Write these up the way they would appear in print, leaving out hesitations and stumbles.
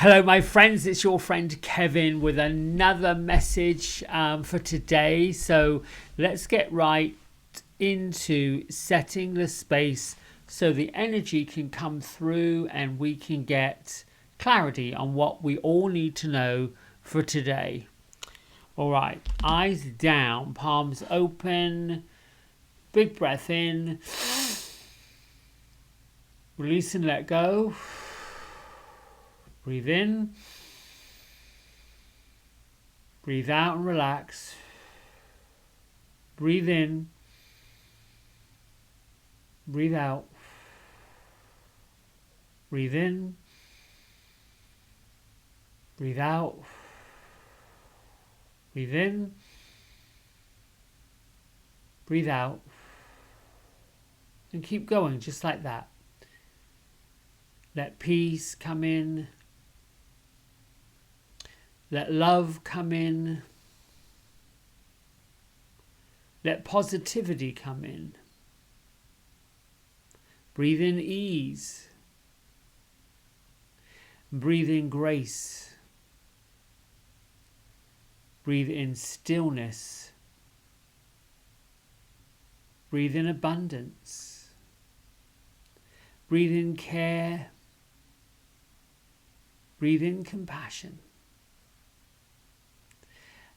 Hello, my friends. It's your friend Kevin with another message for today. So let's get right into setting the space so the energy can come through and we can get clarity on what we all need to know for today. All right, eyes down, palms open, big breath in, release and let go. Breathe in, breathe out and relax. Breathe in, breathe out. Breathe in, breathe out. Breathe in, breathe out. And keep going just like that. Let peace come in. Let love come in. Let positivity come in. Breathe in ease. Breathe in grace. Breathe in stillness. Breathe in abundance. Breathe in care. Breathe in compassion.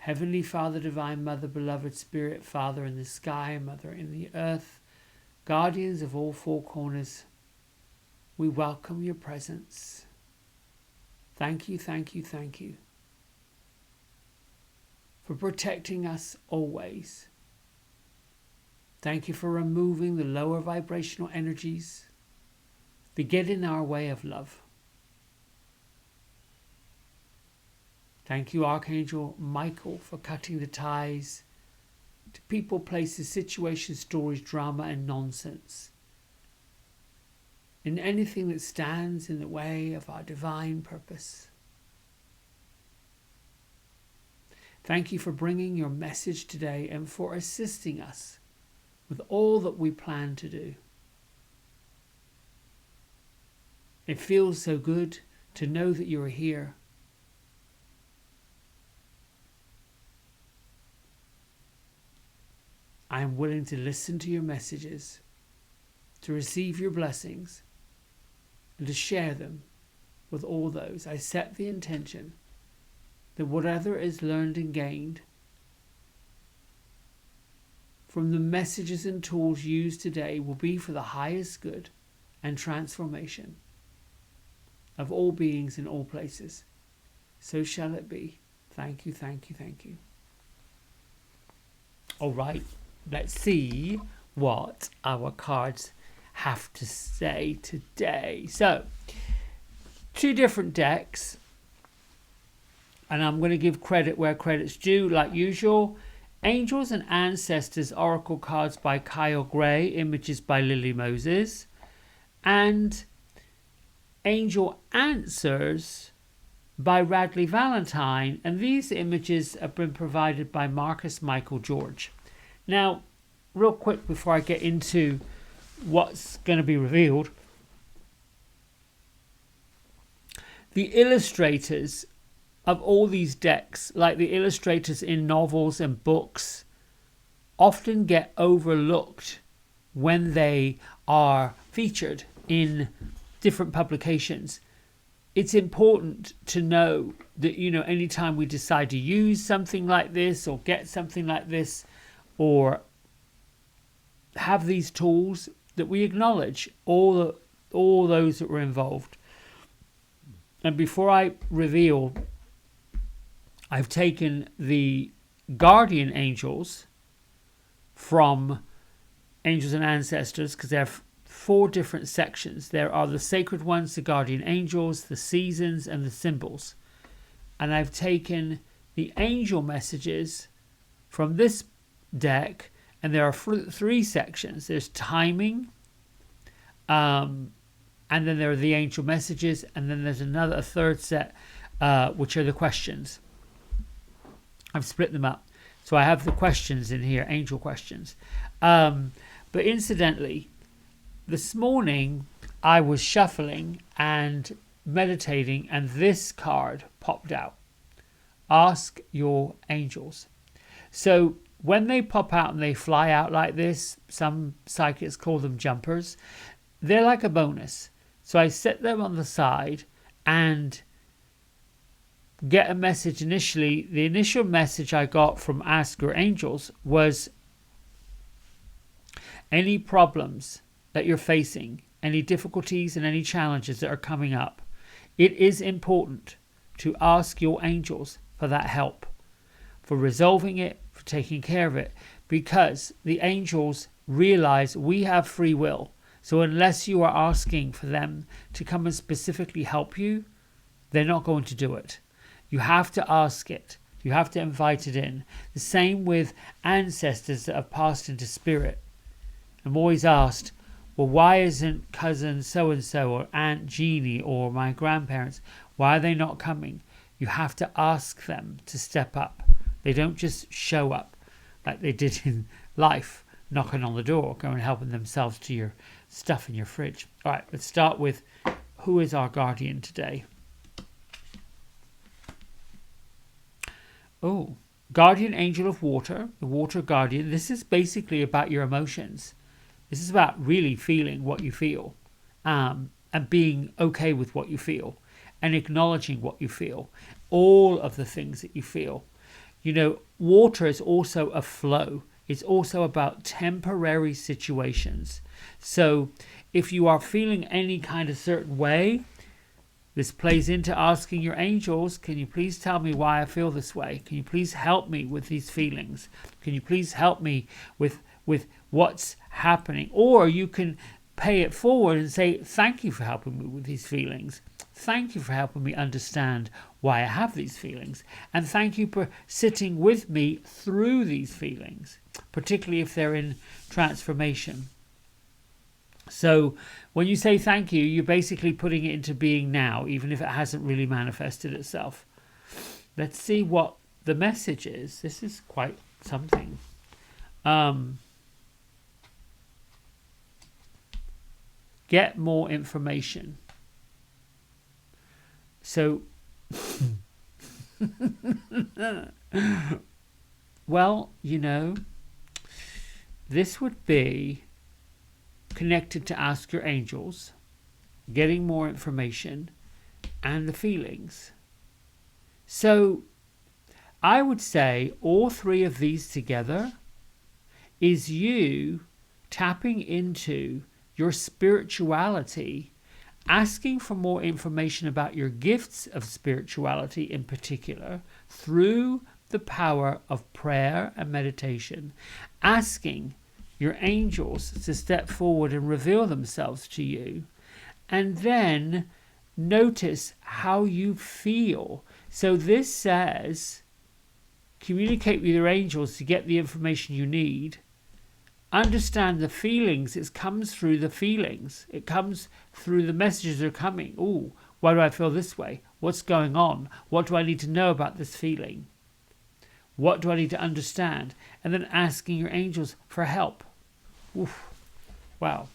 Heavenly Father, Divine Mother, Beloved Spirit, Father in the sky, Mother in the earth, guardians of all four corners, we welcome your presence. Thank you, thank you, thank you for protecting us always. Thank you for removing the lower vibrational energies that get in our way of love. Thank you, Archangel Michael, for cutting the ties to people, places, situations, stories, drama, and nonsense. In anything that stands in the way of our divine purpose. Thank you for bringing your message today and for assisting us with all that we plan to do. It feels so good to know that you are here. I am willing to listen to your messages, to receive your blessings, and to share them with all those. I set the intention that whatever is learned and gained from the messages and tools used today will be for the highest good and transformation of all beings in all places. So shall it be. Thank you, thank you, thank you. All right. Let's see what our cards have to say today. So, two different decks. And I'm going to give credit where credit's due, like usual. Angels and Ancestors Oracle cards by Kyle Gray. Images by Lily Moses. And Angel Answers by Radleigh Valentine. And these images have been provided by Marcus Michael George. Now, real quick before I get into what's going to be revealed, the illustrators of all these decks, like the illustrators in novels and books, often get overlooked when they are featured in different publications. It's important to know that, anytime we decide to use something like this or get something like this, or have these tools, that we acknowledge all those that were involved. And before I reveal, I've taken the guardian angels from Angels and Ancestors, because there are 4 different sections. There are the sacred ones, the guardian angels, the seasons, and the symbols. And I've taken the angel messages from this deck, and there are 3 sections. There's timing, and then there are the angel messages, and then there's a third set, which are the questions. I've split them up, so I have the questions in here, angel questions. But incidentally, this morning I was shuffling, and meditating and this card popped out. Ask your angels. So when they pop out and they fly out like this, some psychics call them jumpers, they're like a bonus. So I set them on the side and get a message initially. The initial message I got from Ask Your Angels was any problems that you're facing, any difficulties and any challenges that are coming up, it is important to ask your angels for that help, for resolving it, for taking care of it, because the angels realize we have free will. So unless you are asking for them to come and specifically help you, they're not going to do it. You have to ask it. You have to invite it in. The same with ancestors that have passed into spirit. I'm always asked, well, why isn't cousin so-and-so or Aunt Jeannie or my grandparents, why are they not coming? You have to ask them to step up. They don't just show up like they did in life, knocking on the door, going helping themselves to your stuff in your fridge. All right, let's start with who is our guardian today. Oh, guardian angel of water, the water guardian. This is basically about your emotions. This is about really feeling what you feel, and being okay with what you feel and acknowledging what you feel, all of the things that you feel. You know, water is also a flow. It's also about temporary situations. So if you are feeling any kind of certain way, this plays into asking your angels, can you please tell me why I feel this way? Can you please help me with these feelings? Can you please help me with what's happening? Or you can pay it forward and say, thank you for helping me with these feelings. Thank you for helping me understand why I have these feelings. And thank you for sitting with me through these feelings, particularly if they're in transformation. So when you say thank you, you're basically putting it into being now, even if it hasn't really manifested itself. Let's see what the message is. This is quite something. Get more information. So, well, you know, this would be connected to ask your angels, getting more information, and the feelings. So, I would say all three of these together is you tapping into your spirituality, asking for more information about your gifts of spirituality in particular through the power of prayer and meditation, asking your angels to step forward and reveal themselves to you, and then notice how you feel. So this says, communicate with your angels to get the information you need. Understand the feelings. It comes through the feelings. It comes through the messages that are coming. Ooh, why do I feel this way? What's going on? What do I need to know about this feeling? What do I need to understand? And then asking your angels for help. Oof. Wow.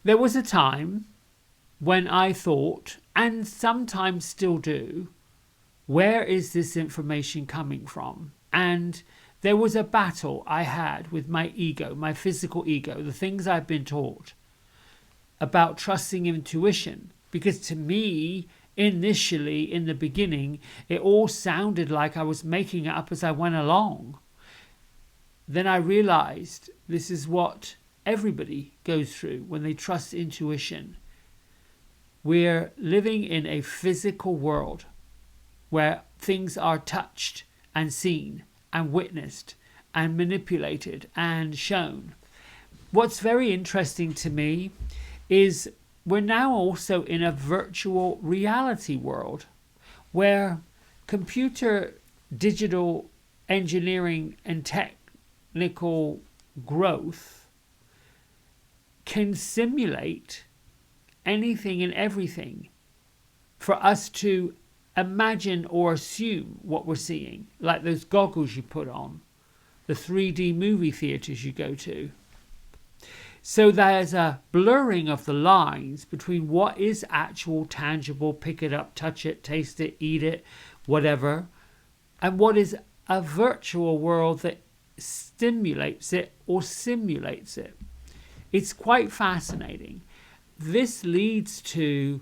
There was a time when I thought, and sometimes still do, where is this information coming from? And there was a battle I had with my ego, my physical ego, the things I've been taught about trusting intuition. Because to me, initially, in the beginning, it all sounded like I was making it up as I went along. Then I realized this is what everybody goes through when they trust intuition. We're living in a physical world where things are touched and seen and witnessed and manipulated and shown. What's very interesting to me is we're now also in a virtual reality world where computer, digital engineering and technical growth can simulate anything and everything for us to imagine or assume what we're seeing, like those goggles you put on, the 3D movie theaters you go to. So there's a blurring of the lines between what is actual, tangible, pick it up, touch it, taste it, eat it, whatever, and what is a virtual world that stimulates it or simulates it. It's quite fascinating. This leads to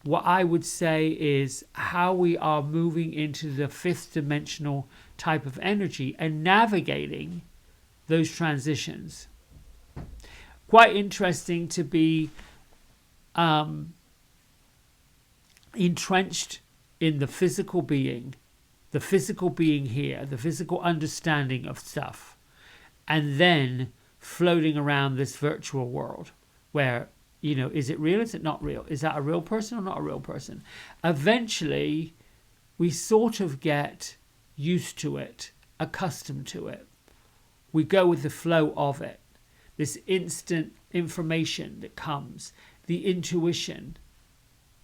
what I would say is how we are moving into the fifth dimensional type of energy and navigating those transitions. Quite interesting to be entrenched in the physical being here, the physical understanding of stuff, and then floating around this virtual world where, is it real? Is it not real? Is that a real person or not a real person? Eventually, we sort of get used to it, accustomed to it. We go with the flow of it. This instant information that comes, the intuition.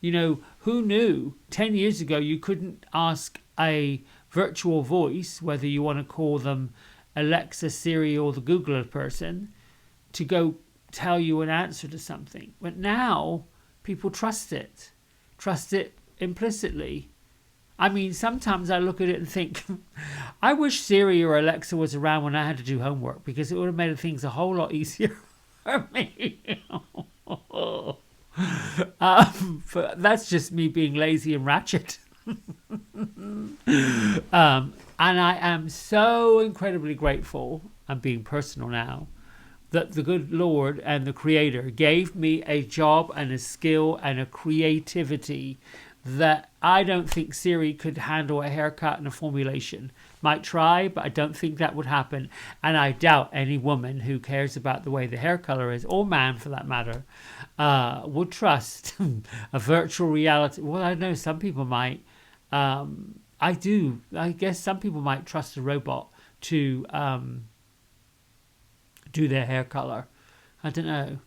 Who knew 10 years ago you couldn't ask a virtual voice, whether you want to call them Alexa, Siri, or the Googler person, to go tell you an answer to something. But now people trust it implicitly. I mean, sometimes I look at it and think, I wish Siri or Alexa was around when I had to do homework, because it would have made things a whole lot easier for me. But that's just me being lazy and ratchet. And I am so incredibly grateful, I'm being personal now, that the good Lord and the Creator gave me a job and a skill and a creativity that I don't think Siri could handle a haircut and a formulation. Might try, but I don't think that would happen. And I doubt any woman who cares about the way the hair color is, or man for that matter, would trust a virtual reality. Well, I don't know, some people might. I do. I guess some people might trust a robot to do their hair color. I don't know.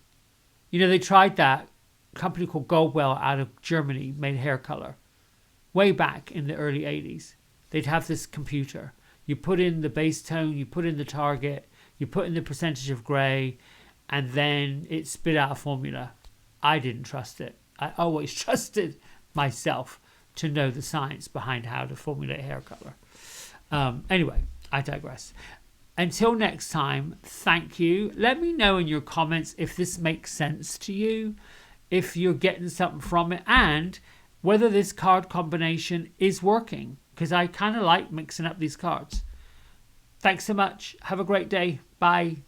They tried that. A company called Goldwell out of Germany made hair color way back in the early 80s. They'd have this computer. You put in the base tone, you put in the target, you put in the percentage of gray, and then it spit out a formula. I didn't trust it. I always trusted myself to know the science behind how to formulate hair color. Anyway, I digress. Until next time, thank you. Let me know in your comments if this makes sense to you, if you're getting something from it, and whether this card combination is working, because I kind of like mixing up these cards. Thanks so much. Have a great day. Bye.